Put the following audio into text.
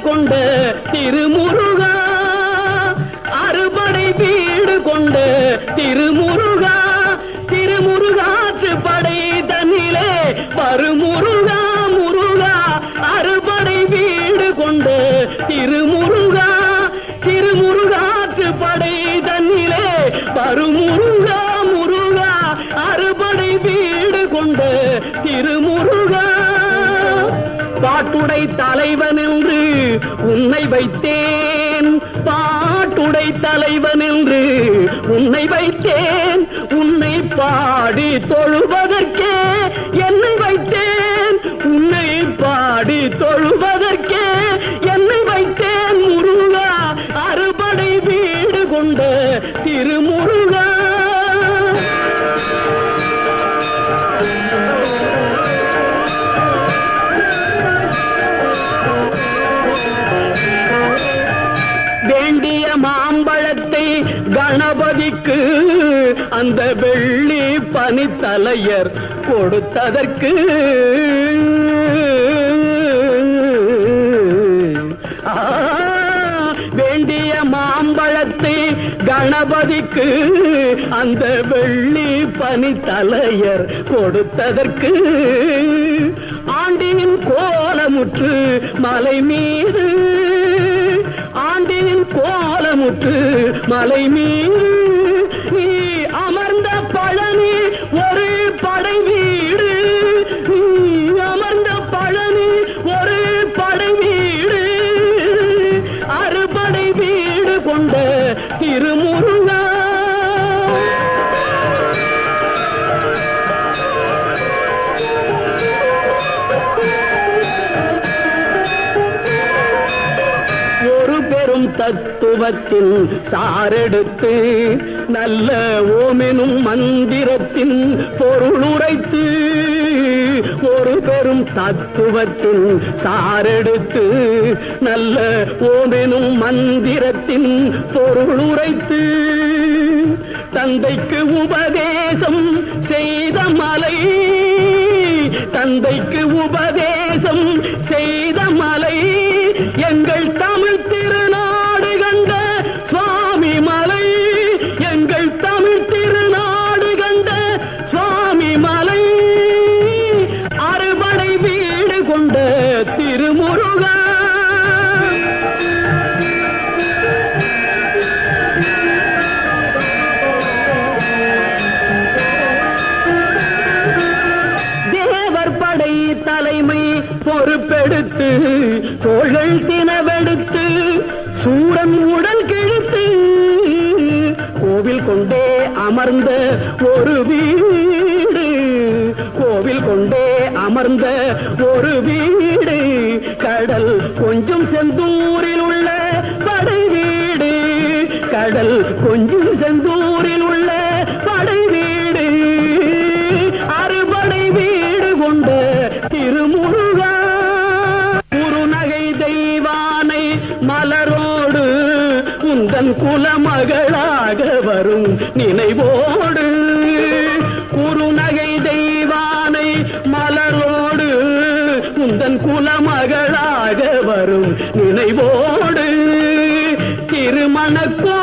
கொண்ட திருமுருகா, அறுபடை வீடு கொண்ட திருமுருகா, திருமுருகாற்று படை தன்னிலே வருமுருகா முருகா, அறுபடை வீடு கொண்ட திருமுருகா, திருமுருகாற்று படை தன்னிலே வருமுருகா முருகா, அறுபடை வீடு கொண்ட திருமுருகா. பாட்டுடை தலைவன் என்று உன்னை வைத்தேன், பாட்டுடை தலைவன் என்று உன்னை வைத்தேன், உன்னை பாடி தொழுவதற்கே என்னை வைத்தேன், உன்னை பாடி தொழுவதற்கே என்னை வைத்தேன் முருகா, அறுபடை வீடு கொண்ட திருமுருகா. வேண்டிய மாம்பழத்தை கணபதிக்கு அந்த வெள்ளி பனித்தலையர் கொடுத்ததற்கு, வேண்டிய மாம்பழத்தை கணபதிக்கு அந்த வெள்ளி பனித்தலையர் கொடுத்ததற்கு, ஆண்டின் கோலமுற்று மலை மீது, ஆண்டின் கோலமுற்று மலை மீது நீ அமர்ந்த பழனி ஒரு படை வீடு, நீ அமர்ந்த பழனி ஒரு படை வீடு, அறுபடை வீடு கொண்ட திருமுருகா. தத்துவத்தின் சாரெடுத்து நல்ல ஓமெனும் மந்திரத்தின் பொருள் உரைத்து, ஒரு பெரும் தத்துவத்தின் சாரெடுத்து நல்ல ஓமெனும் மந்திரத்தின் பொருள் உரைத்து, தந்தைக்கு உபதேசம் செய்த மலை, தந்தைக்கு உபதேசம் செய்த மலை, எங்கள் தமிழ் திருநாடு கண்ட சுவாமி மலை, எங்கள் தமிழ் திருநாடு கண்ட சுவாமி மலை, அறுபடை வீடு கொண்ட திருமுருகா. தேவர் படை தலைமை பொறுப்பெடுத்து தோள்கள் தினவெடுத்து சூரன் உடல் கிழித்து, கோவில் கொண்டே அமர்ந்த ஒரு வீடு, கோவில் கொண்டே அமர்ந்த ஒரு வீடு, கடல் கொஞ்சம் செந்தூரில் உள்ள படை வீடு, கடல் கொஞ்சம் செந்தூரில் உள்ள படை வீடு, அறுபடை வீடு கொண்ட திருமுருகா. குறுநகை தெய்வானை மலரோடு உந்தன் குலமகளாக வரும் நினைவோடு, குறுநகை தெய்வானை மலரோடு உந்தன் குலமகளாக வரும் நினைவோடு, திருமணக்கோ